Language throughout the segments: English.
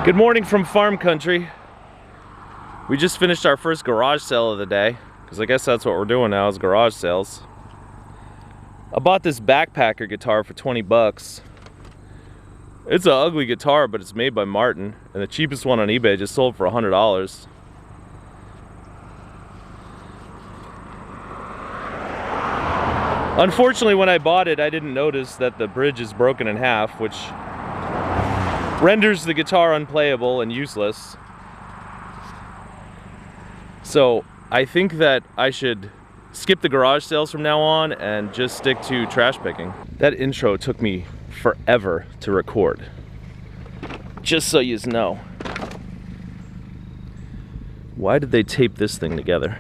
Good morning from farm country. We just finished our first garage sale of the day, because I guess that's what we're doing now, is garage sales. I bought this backpacker guitar for 20 bucks. It's an ugly guitar, but it's made by Martin, and the cheapest one on eBay just sold for $100. Unfortunately, when I bought it, I didn't notice that the bridge is broken in half, which renders the guitar unplayable and useless. So I think that I should skip the garage sales from now on and just stick to trash picking. That intro took me forever to record, just so you know. Why did they tape this thing together?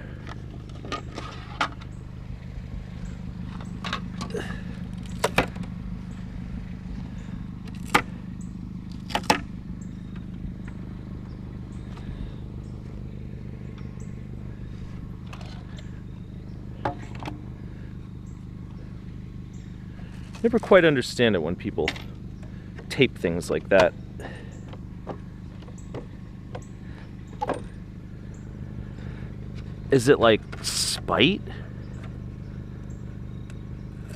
Never quite understand it when people tape things like that. Is it like spite?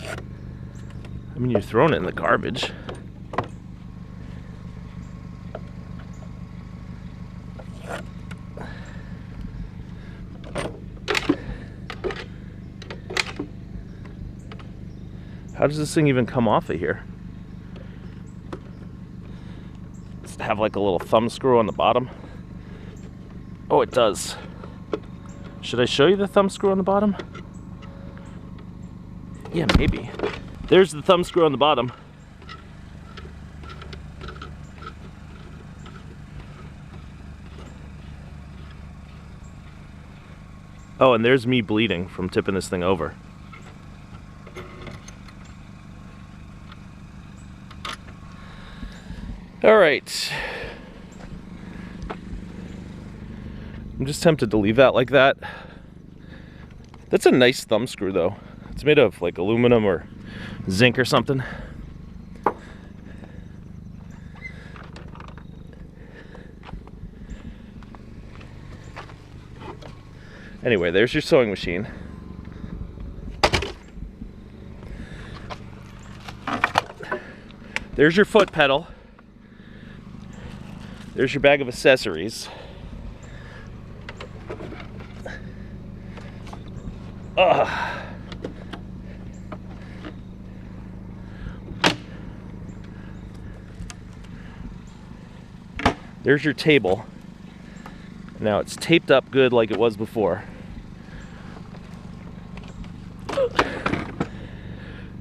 I mean, you're throwing it in the garbage. How does this thing even come off of here? Does it have like a little thumb screw on the bottom? Oh, it does. Should I show you the thumb screw on the bottom? Yeah, maybe. There's the thumb screw on the bottom. Oh, and there's me bleeding from tipping this thing over. All right. I'm just tempted to leave that like that. That's a nice thumb screw though. It's made of like aluminum or zinc or something. Anyway, there's your sewing machine. There's your foot pedal. There's your bag of accessories. Ugh. There's your table. Now it's taped up good like it was before.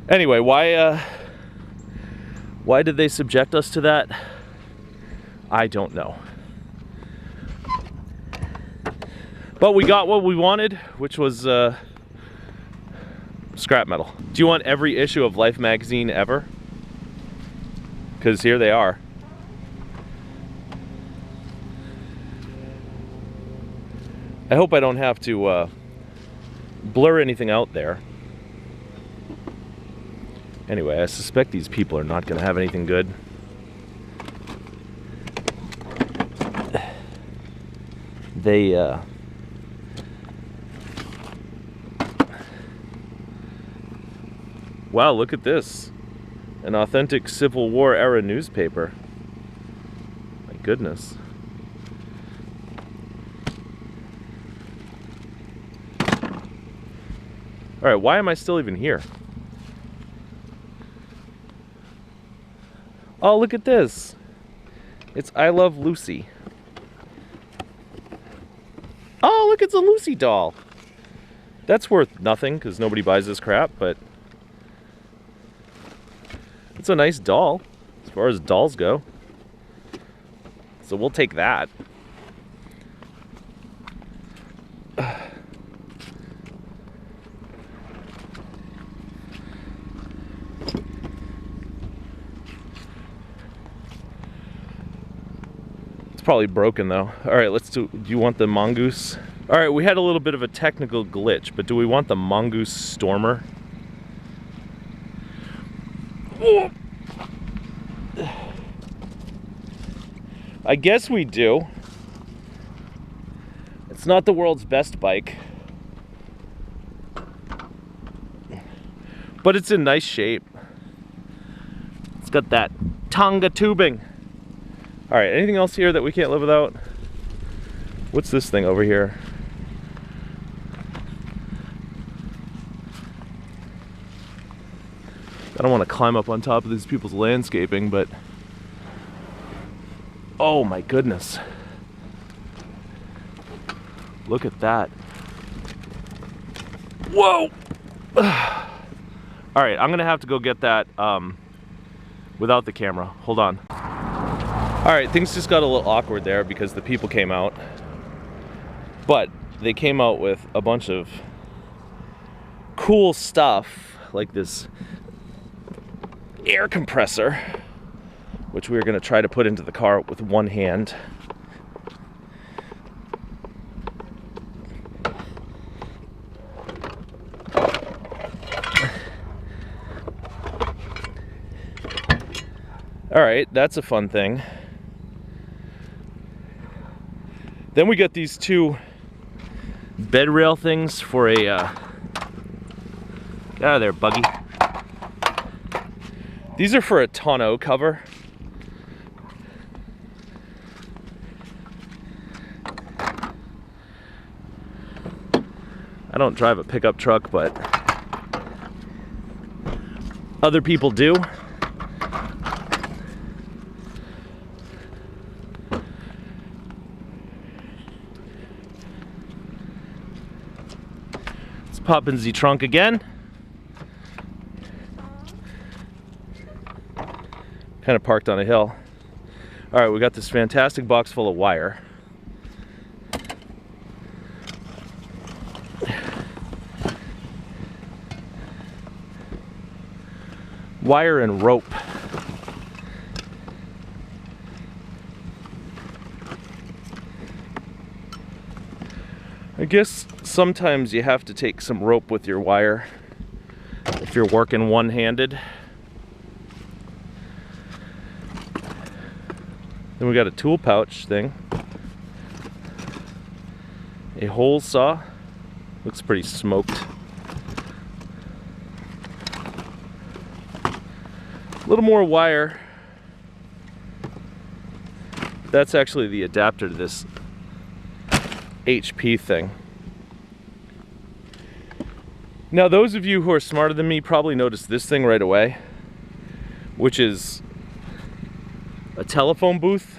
Anyway, why did they subject us to that? I don't know. But we got what we wanted, which was scrap metal. Do you want every issue of Life magazine ever? Because here they are. I hope I don't have to blur anything out there. Anyway, I suspect these people are not going to have anything good. They wow, look at this. An authentic Civil War era newspaper. My goodness. Alright, why am I still even here? Oh, look at this. It's I Love Lucy. Oh, look, it's a Lucy doll. That's worth nothing because nobody buys this crap, but it's a nice doll as far as dolls go. So we'll take that. Probably broken though. All right, let's do you want the mongoose? All right, we had a little bit of a technical glitch, but do we want the mongoose stormer? I guess we do. It's not the world's best bike, but it's in nice shape. It's got that Tonga tubing. All right, anything else here that we can't live without? What's this thing over here? I don't want to climb up on top of these people's landscaping, but oh my goodness. Look at that. Whoa! All right, I'm gonna have to go get that without the camera. Hold on. All right, things just got a little awkward there because the people came out. But they came out with a bunch of cool stuff, like this air compressor, which we were gonna try to put into the car with one hand. All right, that's a fun thing. Then we got these two bed rail things for a, get out of there, buggy. These are for a tonneau cover. I don't drive a pickup truck, but other people do. Let's pop in the trunk again. Kind of parked on a hill. All right, we got this fantastic box full of wire. Wire and rope. I guess sometimes you have to take some rope with your wire if you're working one-handed. Then we got a tool pouch thing. A hole saw. Looks pretty smoked. A little more wire. That's actually the adapter to this HP thing. Now, those of you who are smarter than me probably noticed this thing right away, which is a telephone booth.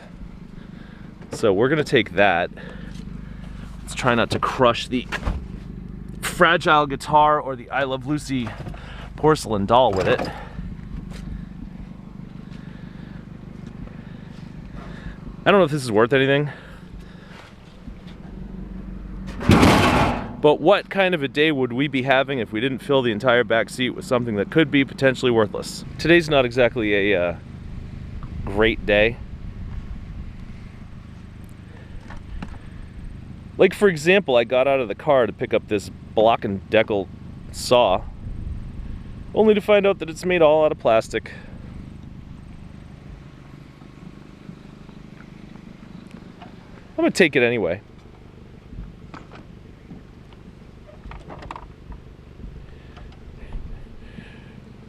So we're gonna take that. Let's try not to crush the fragile guitar or the I Love Lucy porcelain doll with it. I don't know if this is worth anything, but what kind of a day would we be having if we didn't fill the entire back seat with something that could be potentially worthless? Today's not exactly a great day. Like, for example, I got out of the car to pick up this Block and Deckle saw, only to find out that it's made all out of plastic. I'm gonna take it anyway.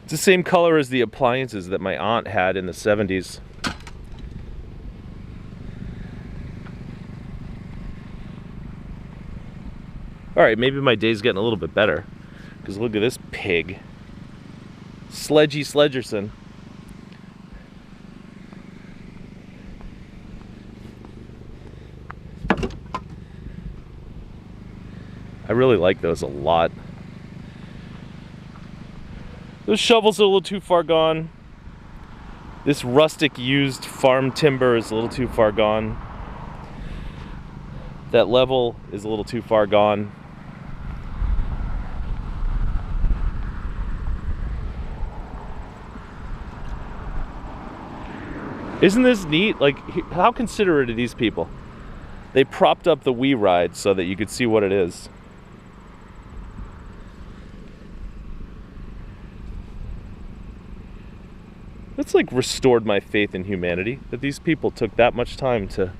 It's the same color as the appliances that my aunt had in the 70s. All right, maybe my day's getting a little bit better, because look at this pig. Sledgy Sledgerson. I really like those a lot. Those shovels are a little too far gone. This rustic used farm timber is a little too far gone. That level is a little too far gone. Isn't this neat? Like, how considerate are these people? They propped up the Wii ride so that you could see what it is. That's like restored my faith in humanity, that these people took that much time to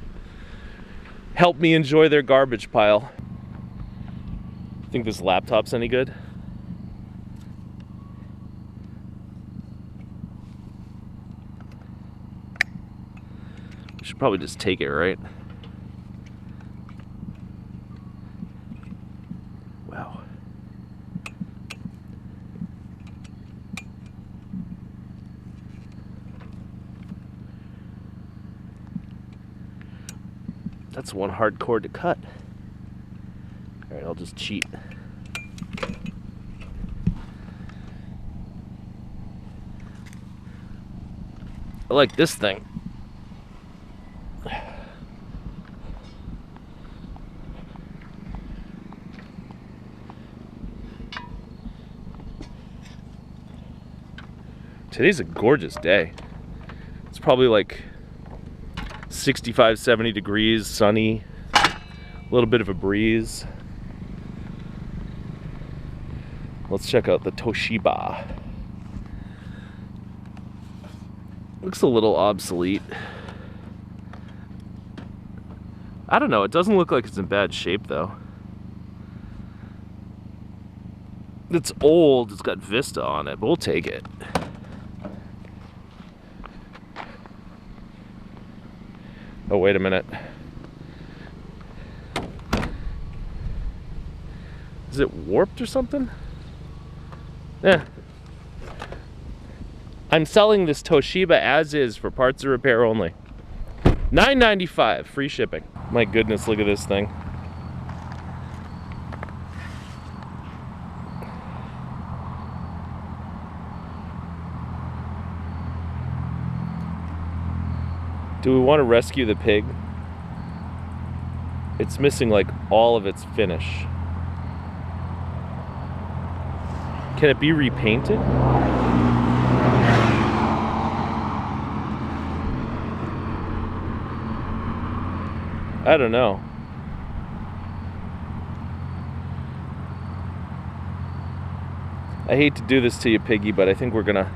help me enjoy their garbage pile. Think this laptop's any good? Should probably just take it, right? Wow. That's one hard cord to cut. All right, I'll just cheat. I like this thing. Today's a gorgeous day. It's probably like 65, 70 degrees, sunny, a little bit of a breeze. Let's check out the Toshiba. Looks a little obsolete. I don't know, it doesn't look like it's in bad shape though. It's old, it's got Vista on it, but we'll take it. Oh, wait a minute. Is it warped or something? Yeah. I'm selling this Toshiba as is for parts and repair only. $9.95, free shipping. My goodness, look at this thing. Do we want to rescue the pig? It's missing like all of its finish. Can it be repainted? I don't know. I hate to do this to you, piggy, but I think we're gonna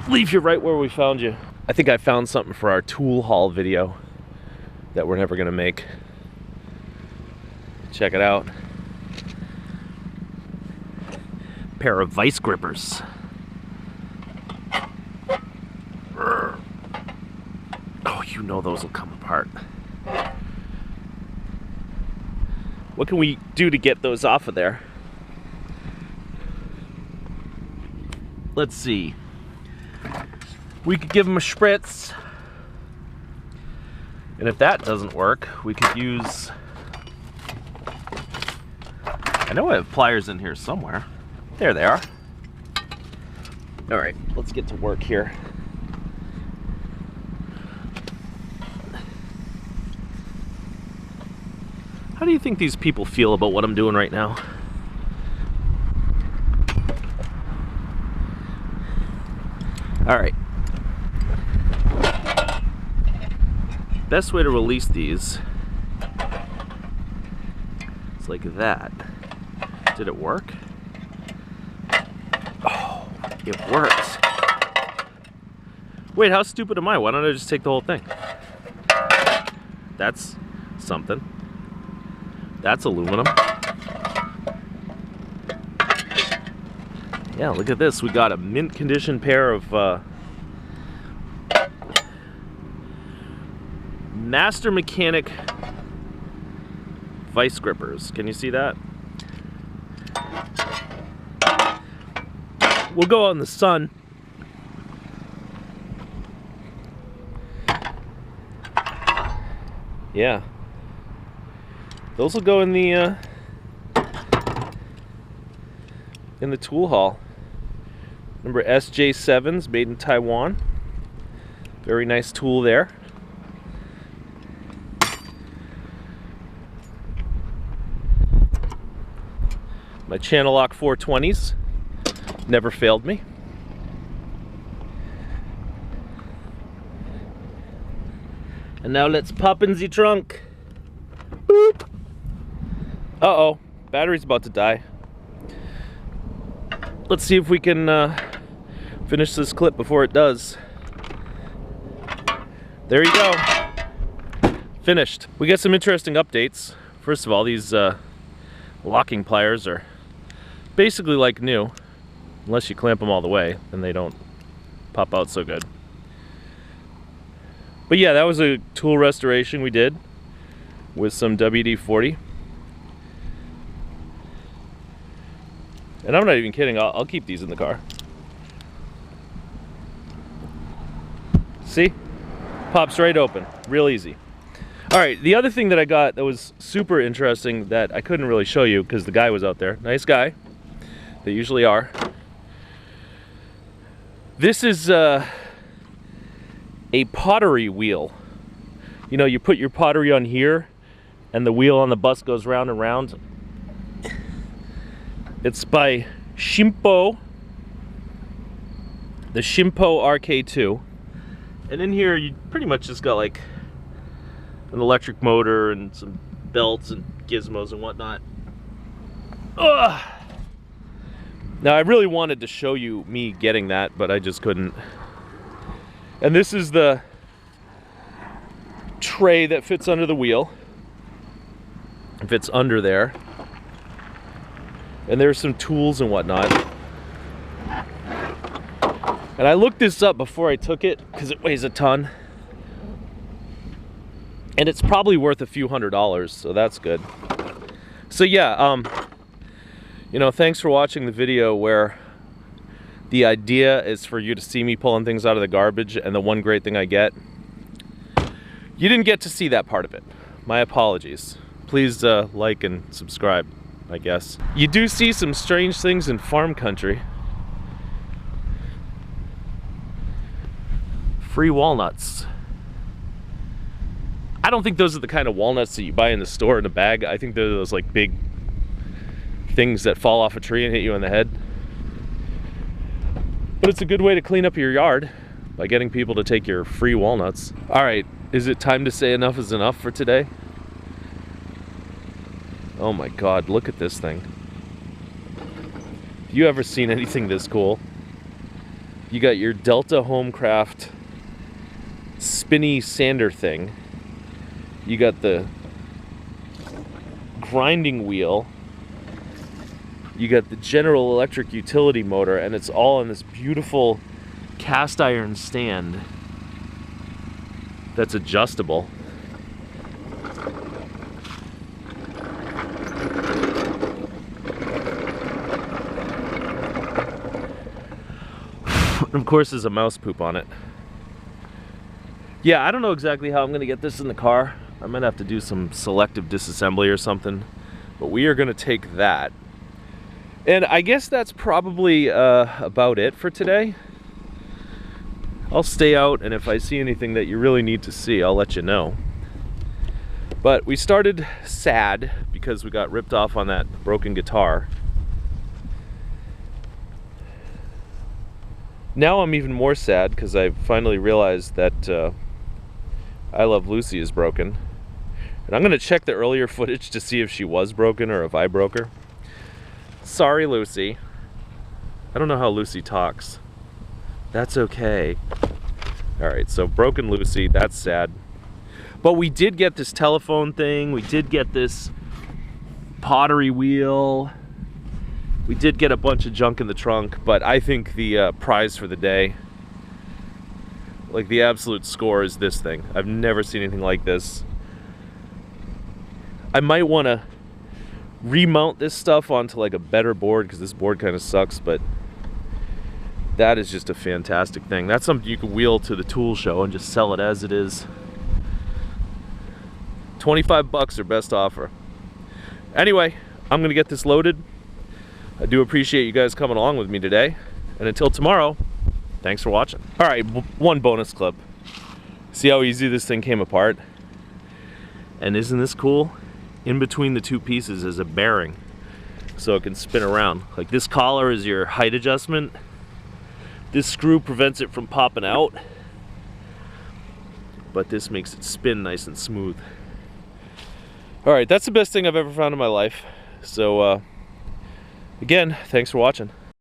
leave you right where we found you. I think I found something for our tool haul video that we're never gonna make. Check it out. Pair of vice grippers. Oh, you know those will come apart. What can we do to get those off of there? Let's see. We could give them a spritz. And if that doesn't work, we could use... I know I have pliers in here somewhere. There they are. All right, let's get to work here. How do you think these people feel about what I'm doing right now? All right. Best way to release these is like that. Did it work? Oh, it worked. Wait, how stupid am I? Why don't I just take the whole thing? That's something. That's aluminum. Yeah, look at this. We got a mint condition pair of Master Mechanic vice grippers. Can you see that? We'll go out in the sun. Yeah. Those will go in the tool haul. Remember SJ7s, made in Taiwan. Very nice tool there. My Channel Lock 420s never failed me. And now let's pop in the trunk. Boop. Uh-oh, battery's about to die. Let's see if we can finish this clip before it does. There you go. Finished. We got some interesting updates. First of all, these locking pliers are basically like new, unless you clamp them all the way, and they don't pop out so good. But yeah, that was a tool restoration we did with some WD-40. And I'm not even kidding, I'll keep these in the car. See? Pops right open, real easy. All right, the other thing that I got that was super interesting that I couldn't really show you because the guy was out there. Nice guy. They usually are. This is a pottery wheel. You know, you put your pottery on here and the wheel on the bus goes round and round. It's by Shimpo, the Shimpo RK2. And in here you pretty much just got like an electric motor and some belts and gizmos and whatnot. Ugh. Now I really wanted to show you me getting that, but I just couldn't. And this is the tray that fits under the wheel. It fits under there. And there's some tools and whatnot. And I looked this up before I took it because it weighs a ton. And it's probably worth a few $100s, so that's good. So yeah, you know, thanks for watching the video where the idea is for you to see me pulling things out of the garbage, and the one great thing I get. You didn't get to see that part of it. My apologies. Please like and subscribe, I guess. You do see some strange things in farm country. Free walnuts. I don't think those are the kind of walnuts that you buy in the store in a bag. I think they're those like big things that fall off a tree and hit you in the head. But it's a good way to clean up your yard by getting people to take your free walnuts. All right, is it time to say enough is enough for today? Oh my God, look at this thing. Have you ever seen anything this cool? You got your Delta Homecraft spinny sander thing. You got the grinding wheel. You got the General Electric utility motor, and it's all in this beautiful cast iron stand that's adjustable. And of course there's a mouse poop on it. Yeah, I don't know exactly how I'm going to get this in the car. I might have to do some selective disassembly or something. But we are going to take that. And I guess that's probably about it for today. I'll stay out, and if I see anything that you really need to see, I'll let you know. But we started sad because we got ripped off on that broken guitar. Now I'm even more sad because I finally realized that I Love Lucy is broken. And I'm going to check the earlier footage to see if she was broken or if I broke her. Sorry, Lucy. I don't know how Lucy talks. That's okay. Alright, so broken Lucy, that's sad. But we did get this telephone thing, we did get this pottery wheel, we did get a bunch of junk in the trunk, but I think the prize for the day, like the absolute score, is this thing. I've never seen anything like this. I might want to remount this stuff onto like a better board because this board kind of sucks, but that is just a fantastic thing. That's something you could wheel to the tool show and just sell it as it is. 25 bucks or best offer. Anyway, I'm gonna get this loaded. I do appreciate you guys coming along with me today, and until tomorrow, thanks for watching. All right, one bonus clip. See how easy this thing came apart? And isn't this cool? In between the two pieces is a bearing, so it can spin around. Like this collar is your height adjustment. This screw prevents it from popping out, but this makes it spin nice and smooth. All right, that's the best thing I've ever found in my life. So again, thanks for watching.